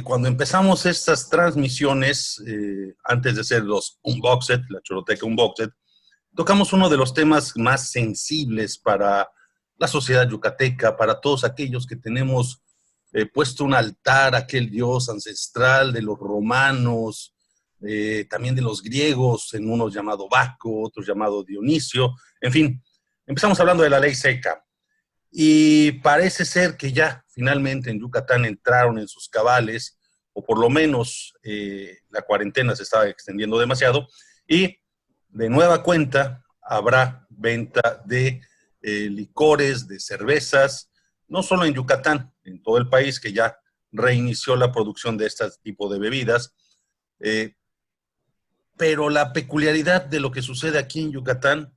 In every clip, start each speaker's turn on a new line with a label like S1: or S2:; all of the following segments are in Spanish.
S1: Cuando empezamos estas transmisiones, antes de ser los Unboxed, la Choroteca Unboxed, tocamos uno de los temas más sensibles para la sociedad yucateca, para todos aquellos que tenemos puesto un altar a aquel dios ancestral de los romanos, también de los griegos, en unos llamado Baco, otros llamado Dionisio, en fin, empezamos hablando de la ley seca. Y parece ser que ya finalmente en Yucatán entraron en sus cabales, o por lo menos la cuarentena se estaba extendiendo demasiado, y de nueva cuenta habrá venta de licores, de cervezas, no solo en Yucatán, en todo el país, que ya reinició la producción de este tipo de bebidas. Pero la peculiaridad de lo que sucede aquí en Yucatán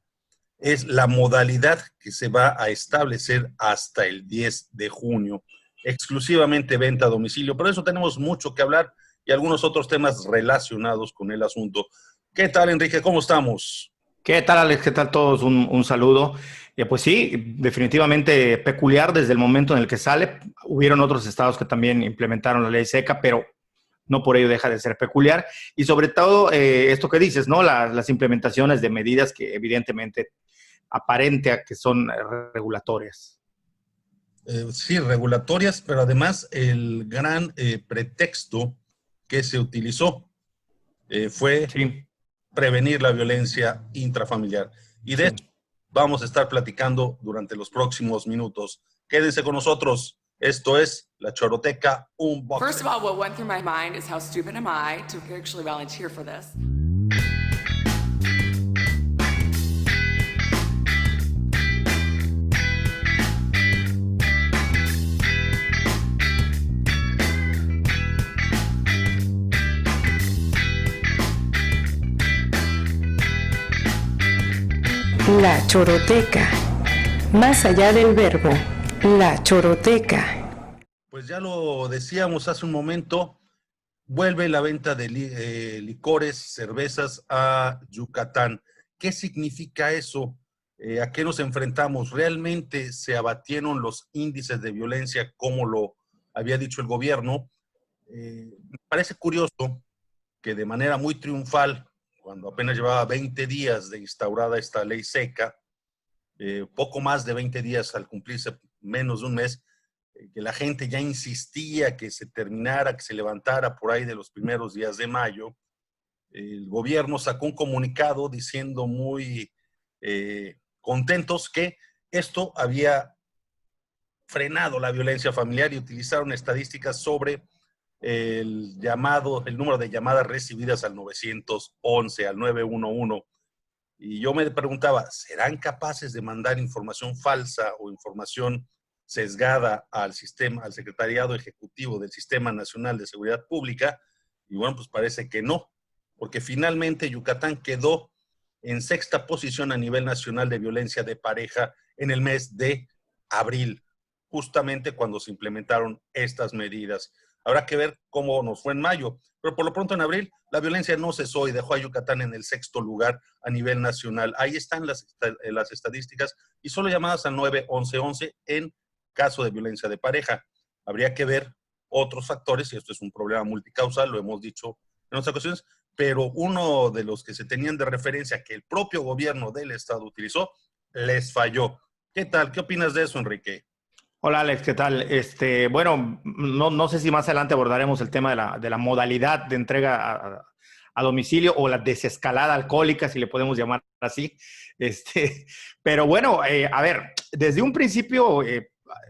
S1: es la modalidad que se va a establecer hasta el 10 de junio, exclusivamente venta a domicilio. Por eso tenemos mucho que hablar y algunos otros temas relacionados con el asunto. ¿Qué tal, Enrique? ¿Cómo estamos?
S2: ¿Qué tal, Alex? ¿Qué tal todos? Un saludo. Pues sí, definitivamente peculiar desde el momento en el que sale. Hubieron otros estados que también implementaron la ley seca, pero no por ello deja de ser peculiar. Y sobre todo esto que dices, ¿no? Las implementaciones de medidas que evidentemente aparente a que son regulatorias.
S1: Sí, regulatorias, pero además el gran pretexto que se utilizó fue prevenir la violencia intrafamiliar. Y de eso vamos a estar platicando durante los próximos minutos. Quédense con nosotros. Esto es La Choroteca Unboxed.
S3: First of all, what went through my mind is how stupid am I to actually volunteer for this.
S4: La Choroteca. Más allá del verbo, la Choroteca.
S1: Pues ya lo decíamos hace un momento, vuelve la venta de licores, cervezas a Yucatán. ¿Qué significa eso? ¿A qué nos enfrentamos? ¿Realmente se abatieron los índices de violencia como lo había dicho el gobierno? Me parece curioso que de manera muy triunfal, cuando apenas llevaba 20 días de instaurada esta ley seca, poco más de 20 días al cumplirse menos de un mes, que la gente ya insistía que se terminara, que se levantara por ahí de los primeros días de mayo. El gobierno sacó un comunicado diciendo muy contentos que esto había frenado la violencia familiar y utilizaron estadísticas sobre el número de llamadas recibidas al 911, al 911. Y yo me preguntaba, ¿serán capaces de mandar información falsa o información sesgada al Secretariado Ejecutivo del Sistema Nacional de Seguridad Pública? Y bueno, pues parece que no, porque finalmente Yucatán quedó en sexta posición a nivel nacional de violencia de pareja en el mes de abril, justamente cuando se implementaron estas medidas. Habrá que ver cómo nos fue en mayo, pero por lo pronto en abril la violencia no cesó y dejó a Yucatán en el sexto lugar a nivel nacional. Ahí están las estadísticas y solo llamadas al 911 en caso de violencia de pareja. Habría que ver otros factores, y esto es un problema multicausal, lo hemos dicho en otras ocasiones, pero uno de los que se tenían de referencia que el propio gobierno del estado utilizó, les falló. ¿Qué tal? ¿Qué opinas de eso, Enrique?
S2: Hola, Alex, ¿qué tal? Bueno, no sé si más adelante abordaremos el tema de la modalidad de entrega a domicilio o la desescalada alcohólica, si le podemos llamar así. Pero bueno, a ver, desde un principio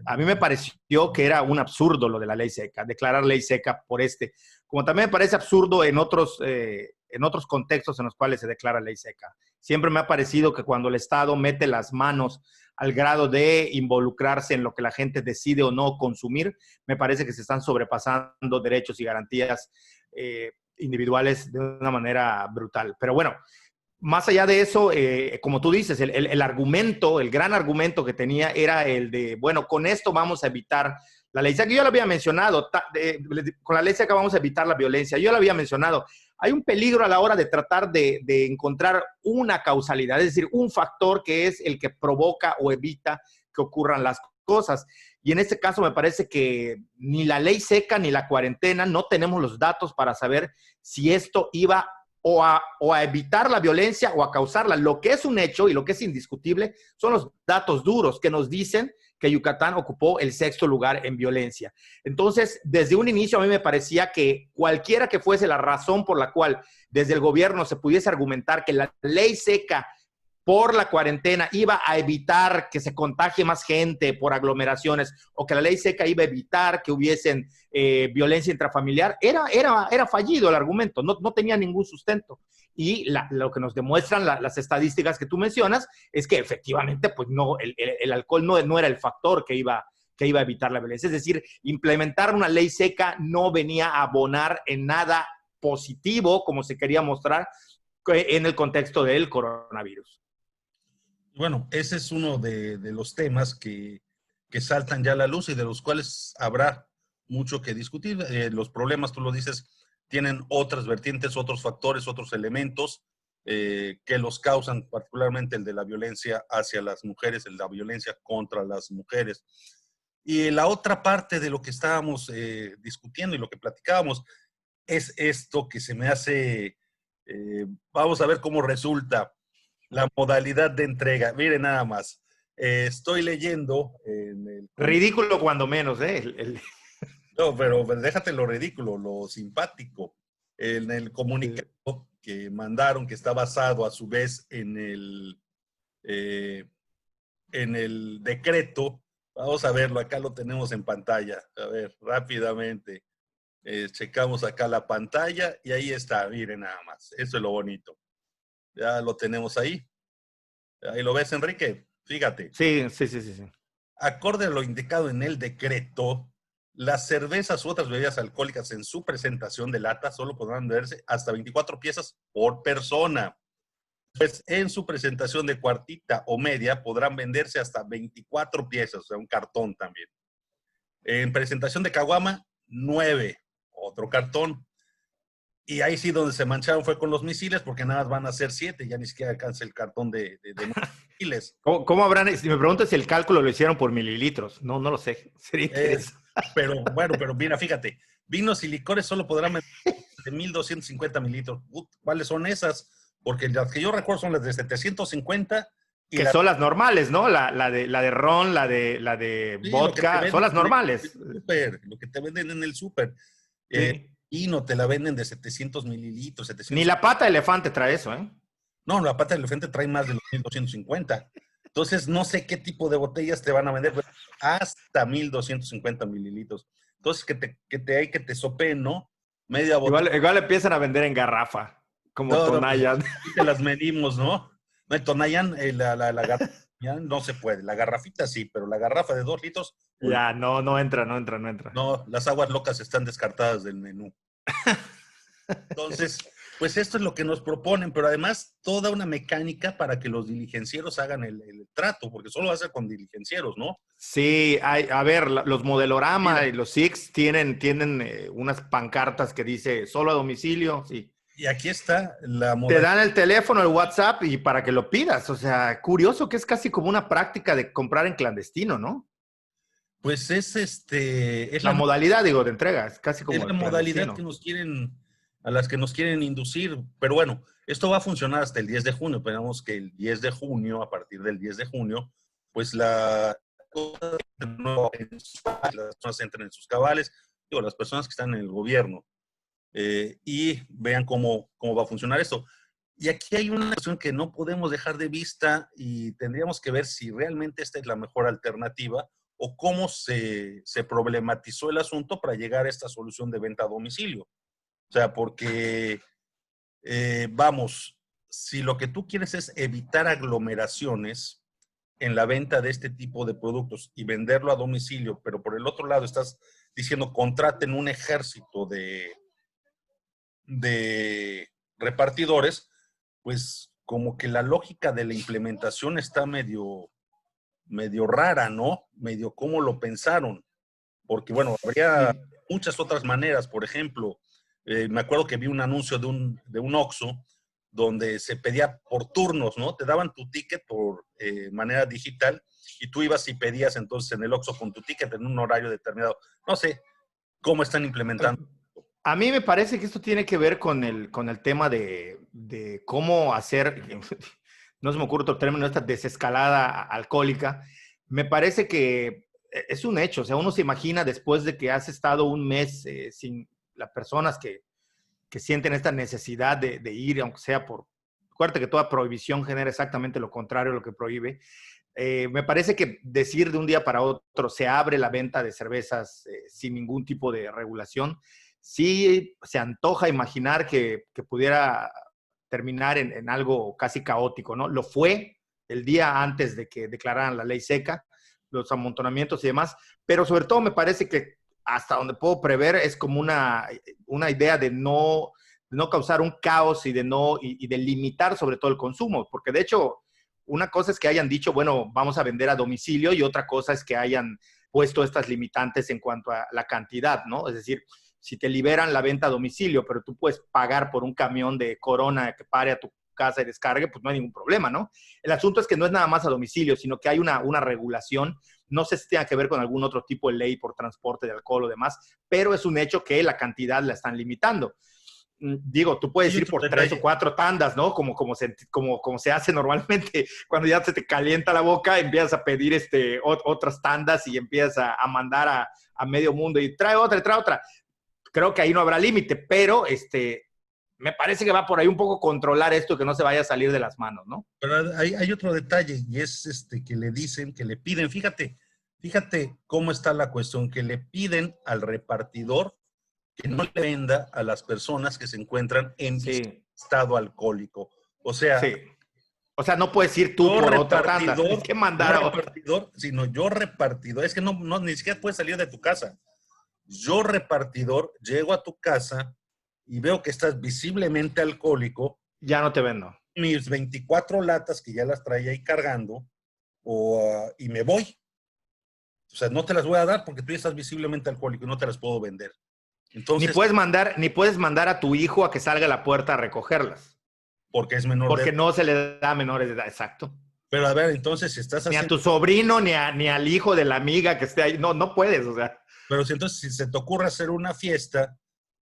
S2: a mí me pareció que era un absurdo lo de la ley seca, declarar ley seca por como también me parece absurdo en otros contextos en los cuales se declara ley seca. Siempre me ha parecido que cuando el Estado mete las manos al grado de involucrarse en lo que la gente decide o no consumir, me parece que se están sobrepasando derechos y garantías individuales de una manera brutal. Pero bueno, más allá de eso, como tú dices, el argumento, el gran argumento que tenía era el de, bueno, con esto vamos a evitar la ley seca. Yo lo había mencionado, con la ley seca vamos a evitar la violencia. Yo lo había mencionado. Hay un peligro a la hora de tratar de encontrar una causalidad, es decir, un factor que es el que provoca o evita que ocurran las cosas. Y en este caso me parece que ni la ley seca ni la cuarentena, no tenemos los datos para saber si esto iba o a evitar la violencia o a causarla. Lo que es un hecho y lo que es indiscutible son los datos duros que nos dicen que Yucatán ocupó el 6º lugar en violencia. Entonces, desde un inicio a mí me parecía que cualquiera que fuese la razón por la cual desde el gobierno se pudiese argumentar que la ley seca por la cuarentena iba a evitar que se contagie más gente por aglomeraciones o que la ley seca iba a evitar que hubiesen violencia intrafamiliar, era fallido el argumento, no tenía ningún sustento. Y lo que nos demuestran las estadísticas que tú mencionas es que efectivamente pues no, el alcohol no era el factor que iba a evitar la violencia. Es decir, implementar una ley seca no venía a abonar en nada positivo, como se quería mostrar en el contexto del coronavirus.
S1: Bueno, ese es uno de los temas que saltan ya a la luz y de los cuales habrá mucho que discutir. Los problemas, tú lo dices, tienen otras vertientes, otros factores, otros elementos que los causan, particularmente el de la violencia hacia las mujeres, el de la violencia contra las mujeres. Y la otra parte de lo que estábamos discutiendo y lo que platicábamos es esto que se me hace, vamos a ver cómo resulta. La modalidad de entrega. Miren nada más. Estoy leyendo en el...
S2: Ridículo cuando menos, ¿eh?
S1: No, pero déjate lo ridículo, lo simpático. En el comunicado que mandaron, que está basado a su vez en el decreto. Vamos a verlo, acá lo tenemos en pantalla. A ver, rápidamente. Checamos acá la pantalla y ahí está, miren nada más. Eso es lo bonito. Ya lo tenemos ahí. Ahí lo ves, Enrique. Fíjate.
S2: Sí.
S1: Acorde a lo indicado en el decreto, las cervezas u otras bebidas alcohólicas en su presentación de lata solo podrán venderse hasta 24 piezas por persona. Pues en su presentación de cuartita o media podrán venderse hasta 24 piezas, o sea, un cartón también. En presentación de caguama, 9, otro cartón. Y ahí sí donde se mancharon fue con los misiles, porque nada más van a ser 7, ya ni siquiera alcanza el cartón de misiles.
S2: ¿Cómo habrán? Si me preguntas si el cálculo lo hicieron por mililitros, no lo sé. Sería interesante.
S1: Pero mira, fíjate, vinos y licores solo podrán vender de 1,250 mililitros. ¿Cuáles son esas? Porque las que yo recuerdo son las de 750. Y
S2: que son las normales, ¿no? La de ron, la de
S1: sí,
S2: vodka, son las normales.
S1: Lo que te venden en el súper.
S2: Sí.
S1: Y no te la venden de 700 mililitros. 700.
S2: Ni la pata de elefante trae eso, ¿eh?
S1: No, la pata de elefante trae más de los 1,250. Entonces, no sé qué tipo de botellas te van a vender, pero hasta 1,250 mililitros. Entonces, que te sopeen, ¿no? Media botella.
S2: Igual empiezan a vender en garrafa, como Tonayan.
S1: No, te las medimos, ¿no? No, Tonayan, la garrafa, no se puede. La garrafita sí, pero la garrafa de 2 litros.
S2: Ya, no entra.
S1: No, las aguas locas están descartadas del menú. Entonces, pues esto es lo que nos proponen, pero además toda una mecánica para que los diligencieros hagan el trato, porque solo va a ser con diligencieros, ¿no?
S2: Sí, a ver, los Modelorama y los Six tienen unas pancartas que dice solo a domicilio, sí.
S1: Y aquí está la
S2: Te dan el teléfono, el WhatsApp y para que lo pidas. O sea, curioso que es casi como una práctica de comprar en clandestino, ¿no?
S1: Pues es
S2: la modalidad, digo, de entrega. Es casi como
S1: es la modalidad a las que nos quieren inducir. Pero bueno, esto va a funcionar hasta el 10 de junio. Esperamos que el 10 de junio, a partir del 10 de junio, pues las personas entren en sus cabales, digo, las personas que están en el gobierno, y vean cómo va a funcionar esto. Y aquí hay una cuestión que no podemos dejar de vista y tendríamos que ver si realmente esta es la mejor alternativa o cómo se problematizó el asunto para llegar a esta solución de venta a domicilio. O sea, porque, vamos, si lo que tú quieres es evitar aglomeraciones en la venta de este tipo de productos y venderlo a domicilio, pero por el otro lado estás diciendo contraten un ejército de repartidores, pues como que la lógica de la implementación está medio rara, ¿no? Medio cómo lo pensaron. Porque, bueno, habría muchas otras maneras. Por ejemplo, me acuerdo que vi un anuncio de un Oxxo donde se pedía por turnos, ¿no? Te daban tu ticket por manera digital y tú ibas y pedías entonces en el Oxxo con tu ticket en un horario determinado. No sé cómo están implementando.
S2: A mí me parece que esto tiene que ver con el tema de cómo hacer, no se me ocurre otro término, esta desescalada alcohólica. Me parece que es un hecho. O sea, uno se imagina después de que has estado un mes sin las personas que sienten esta necesidad de ir, aunque sea por... Acuérdate que toda prohibición genera exactamente lo contrario a lo que prohíbe. Me parece que decir de un día para otro se abre la venta de cervezas sin ningún tipo de regulación, sí se antoja imaginar que pudiera terminar en algo casi caótico, ¿no? Lo fue el día antes de que declararan la ley seca, los amontonamientos y demás, pero sobre todo me parece que hasta donde puedo prever es como una idea de no causar un caos y de limitar sobre todo el consumo, porque de hecho una cosa es que hayan dicho, bueno, vamos a vender a domicilio y otra cosa es que hayan puesto estas limitantes en cuanto a la cantidad, ¿no? Es decir, si te liberan la venta a domicilio, pero tú puedes pagar por un camión de Corona que pare a tu casa y descargue, pues no hay ningún problema, ¿no? El asunto es que no es nada más a domicilio, sino que hay una regulación. No sé si tenga que ver con algún otro tipo de ley por transporte de alcohol o demás, pero es un hecho que la cantidad la están limitando. Digo, tú puedes ir por 3 o 4 tandas, ¿no? Como se hace normalmente. Cuando ya se te calienta la boca, empiezas a pedir otras tandas y empiezas a mandar a medio mundo y trae otra. Creo que ahí no habrá límite, pero me parece que va por ahí un poco controlar esto, que no se vaya a salir de las manos, ¿no?
S1: Pero hay otro detalle, y es que le dicen, que le piden, fíjate cómo está la cuestión, que le piden al repartidor que no le venda a las personas que se encuentran en estado alcohólico. O sea,
S2: no puedes ir tú por otra tanda. Tienes que mandar a
S1: repartidor, sino yo repartidor. Es que no, ni siquiera puedes salir de tu casa. Yo repartidor llego a tu casa y veo que estás visiblemente alcohólico.
S2: Ya no te vendo.
S1: Mis 24 latas que ya las traía ahí cargando y me voy. O sea, no te las voy a dar porque tú ya estás visiblemente alcohólico y no te las puedo vender. Entonces,
S2: ni puedes mandar a tu hijo a que salga a la puerta a recogerlas.
S1: Porque es menor
S2: de edad. Porque no se le da a menores de edad, exacto.
S1: Pero a ver, entonces si estás
S2: haciendo... Ni a tu sobrino, ni al hijo de la amiga que esté ahí. No puedes, o sea.
S1: Pero si se te ocurre hacer una fiesta,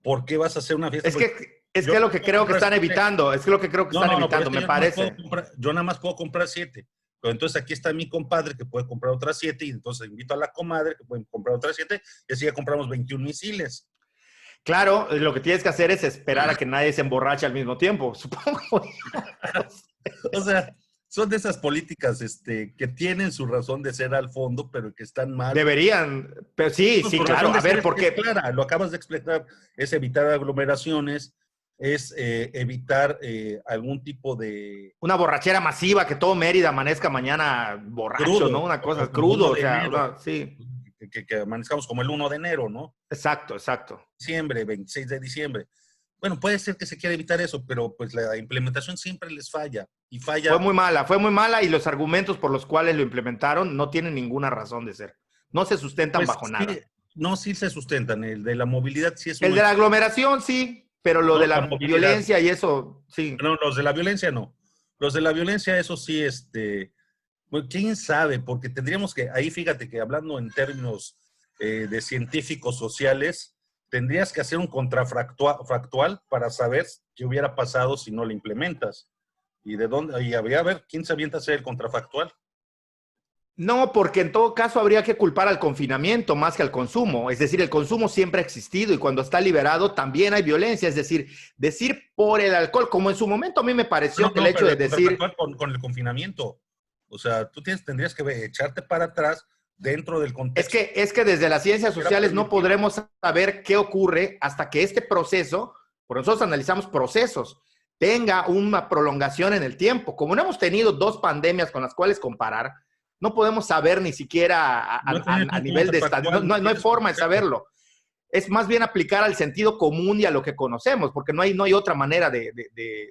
S1: ¿por qué vas a hacer una fiesta?
S2: Es que es lo que creo que están evitando. Es lo que creo que están evitando, me parece.
S1: Yo nada más puedo comprar 7. Pero entonces aquí está mi compadre que puede comprar otras 7 y entonces invito a la comadre que puede comprar otras 7 y así ya compramos 21 misiles.
S2: Claro, lo que tienes que hacer es esperar a que nadie se emborrache al mismo tiempo, supongo.
S1: O sea, son de esas políticas que tienen su razón de ser al fondo, pero que están mal.
S2: Deberían, pero sí, claro. A ver, porque...
S1: Clara, lo acabas de explicar, es evitar aglomeraciones, es evitar algún tipo de...
S2: Una borrachera masiva, que todo Mérida amanezca mañana borracho,
S1: crudo,
S2: ¿no? Una cosa crudo, o sea,
S1: sí. Que amanezcamos como el 1 de enero, ¿no?
S2: Exacto.
S1: Diciembre, 26 de diciembre. Bueno, puede ser que se quiera evitar eso, pero pues la implementación siempre les falla. Y falla.
S2: Fue muy mala y los argumentos por los cuales lo implementaron no tienen ninguna razón de ser. No se sustentan bajo nada.
S1: No, sí se sustentan. El de la movilidad sí es...
S2: El de la aglomeración sí, pero lo de la violencia y eso sí.
S1: No, los de la violencia no. Los de la violencia, eso sí, pues, quién sabe, porque tendríamos que, ahí fíjate que hablando en términos de científicos sociales, tendrías que hacer un contrafactual para saber qué hubiera pasado si no lo implementas. Y habría a ver quién se avienta a hacer el contrafactual.
S2: No, porque en todo caso habría que culpar al confinamiento más que al consumo. Es decir, el consumo siempre ha existido y cuando está liberado también hay violencia. Es decir por el alcohol, como en su momento a mí me pareció que el hecho de decir...
S1: Con el confinamiento. O sea, tú tendrías que echarte para atrás dentro del contexto.
S2: Es que desde las ciencias sociales no podremos saber qué ocurre hasta que este proceso, por nosotros analizamos procesos, tenga una prolongación en el tiempo. Como no hemos tenido 2 pandemias con las cuales comparar, no podemos saber ni siquiera a nivel de estado. No hay forma de saberlo. Es más bien aplicar al sentido común y a lo que conocemos, porque no hay otra manera de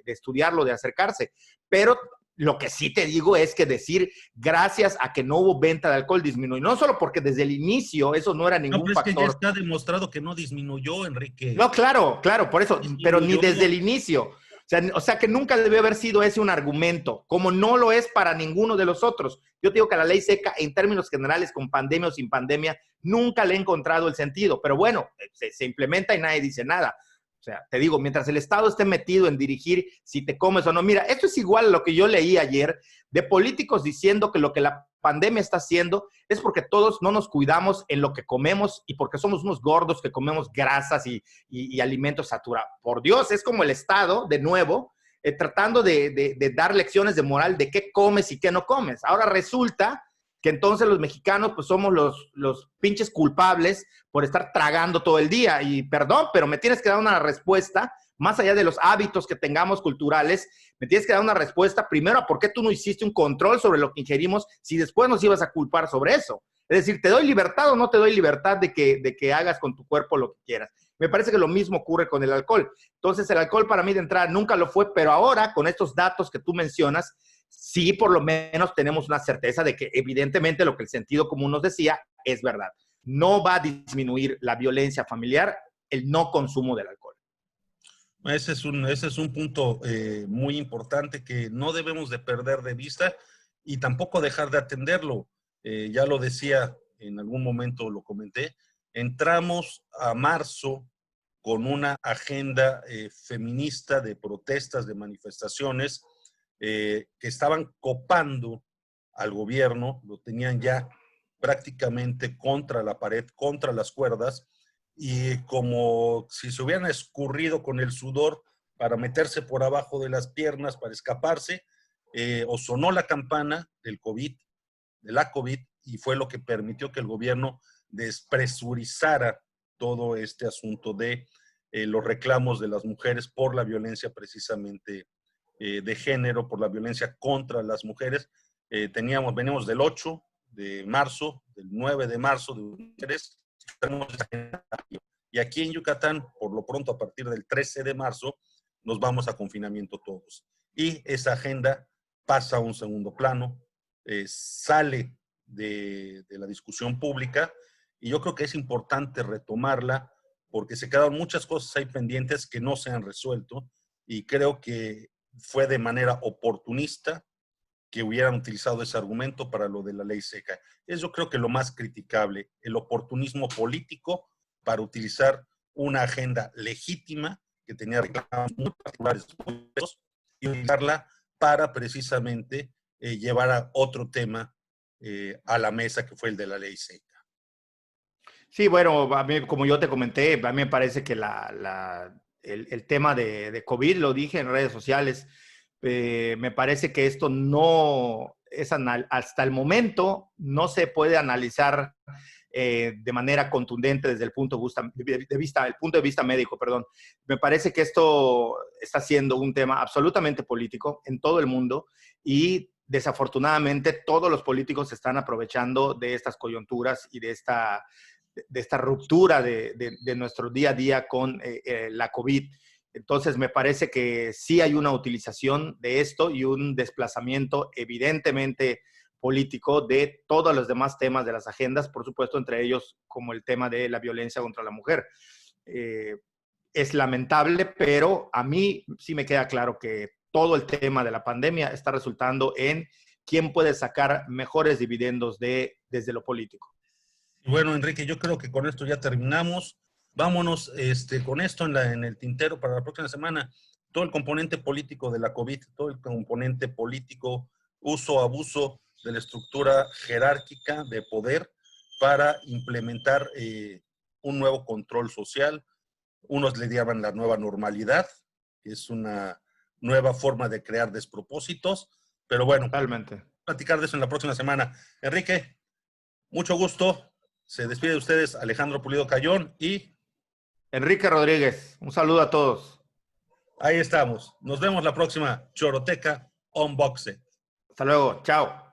S2: estudiarlo, de acercarse. Pero lo que sí te digo es que decir gracias a que no hubo venta de alcohol disminuyó. No solo porque desde el inicio eso no era ningún factor.
S1: Es que ya está demostrado que no disminuyó, Enrique.
S2: No, claro, por eso. Pero ni desde el inicio. O sea que nunca debió haber sido ese un argumento, como no lo es para ninguno de los otros. Yo te digo que la ley seca, en términos generales, con pandemia o sin pandemia, nunca le he encontrado el sentido. Pero bueno, se implementa y nadie dice nada. O sea, te digo, mientras el Estado esté metido en dirigir si te comes o no. Mira, esto es igual a lo que yo leí ayer de políticos diciendo que lo que la pandemia está haciendo es porque todos no nos cuidamos en lo que comemos y porque somos unos gordos que comemos grasas y alimentos saturados. Por Dios, es como el Estado, de nuevo, tratando de dar lecciones de moral de qué comes y qué no comes. Ahora resulta que entonces los mexicanos pues somos los pinches culpables por estar tragando todo el día. Y perdón, pero me tienes que dar una respuesta, más allá de los hábitos que tengamos culturales, me tienes que dar una respuesta primero a por qué tú no hiciste un control sobre lo que ingerimos si después nos ibas a culpar sobre eso. Es decir, ¿te doy libertad o no te doy libertad de que hagas con tu cuerpo lo que quieras? Me parece que lo mismo ocurre con el alcohol. Entonces, el alcohol para mí de entrada nunca lo fue, pero ahora, con estos datos que tú mencionas, sí por lo menos tenemos una certeza de que evidentemente lo que el sentido común nos decía es verdad. No va a disminuir la violencia familiar el no consumo del alcohol.
S1: Ese es un punto muy importante que no debemos de perder de vista y tampoco dejar de atenderlo. Ya lo decía, en algún momento lo comenté, entramos a marzo con una agenda feminista de protestas, de manifestaciones, que estaban copando al gobierno, lo tenían ya prácticamente contra la pared, contra las cuerdas, y como si se hubieran escurrido con el sudor para meterse por abajo de las piernas, para escaparse, o sonó la campana del COVID, de la COVID, y fue lo que permitió que el gobierno despresurizara todo este asunto de los reclamos de las mujeres por la violencia precisamente de género, por la violencia contra las mujeres. Venimos del 8 de marzo, del 9 de marzo de mujeres, y aquí en Yucatán, por lo pronto a partir del 13 de marzo, nos vamos a confinamiento todos. Y esa agenda pasa a un segundo plano, sale de la discusión pública, y yo creo que es importante retomarla porque se quedaron muchas cosas ahí pendientes que no se han resuelto, y creo que fue de manera oportunista que hubieran utilizado ese argumento para lo de la ley seca. Es yo creo que lo más criticable, el oportunismo político para utilizar una agenda legítima que tenía reclamos muy particulares y utilizarla para precisamente llevar a otro tema a la mesa, que fue el de la ley seca.
S2: Sí, bueno, a mí, como yo te comenté, a mí me parece que el tema de COVID, lo dije en redes sociales, me parece que esto no es hasta el momento no se puede analizar de manera contundente desde el punto de vista médico, perdón. Me parece que esto está siendo un tema absolutamente político en todo el mundo y desafortunadamente todos los políticos se están aprovechando de estas coyunturas y de esta ruptura de nuestro día a día con la COVID. Entonces, me parece que sí hay una utilización de esto y un desplazamiento evidentemente político de todos los demás temas de las agendas, por supuesto, entre ellos como el tema de la violencia contra la mujer. Es lamentable, pero a mí sí me queda claro que todo el tema de la pandemia está resultando en quién puede sacar mejores dividendos desde lo político.
S1: Bueno, Enrique, yo creo que con esto ya terminamos. Vámonos con esto en el tintero para la próxima semana. Todo el componente político de la COVID, todo el componente político, uso, abuso de la estructura jerárquica de poder para implementar un nuevo control social. Unos le llaman la nueva normalidad, que es una nueva forma de crear despropósitos. Pero bueno,
S2: totalmente.
S1: Platicar de eso en la próxima semana. Enrique, mucho gusto. Se despide de ustedes Alejandro Pulido Cayón y
S2: Enrique Rodríguez. Un saludo a todos.
S1: Ahí estamos. Nos vemos la próxima Choroteca Unboxed.
S2: Hasta luego. Chao.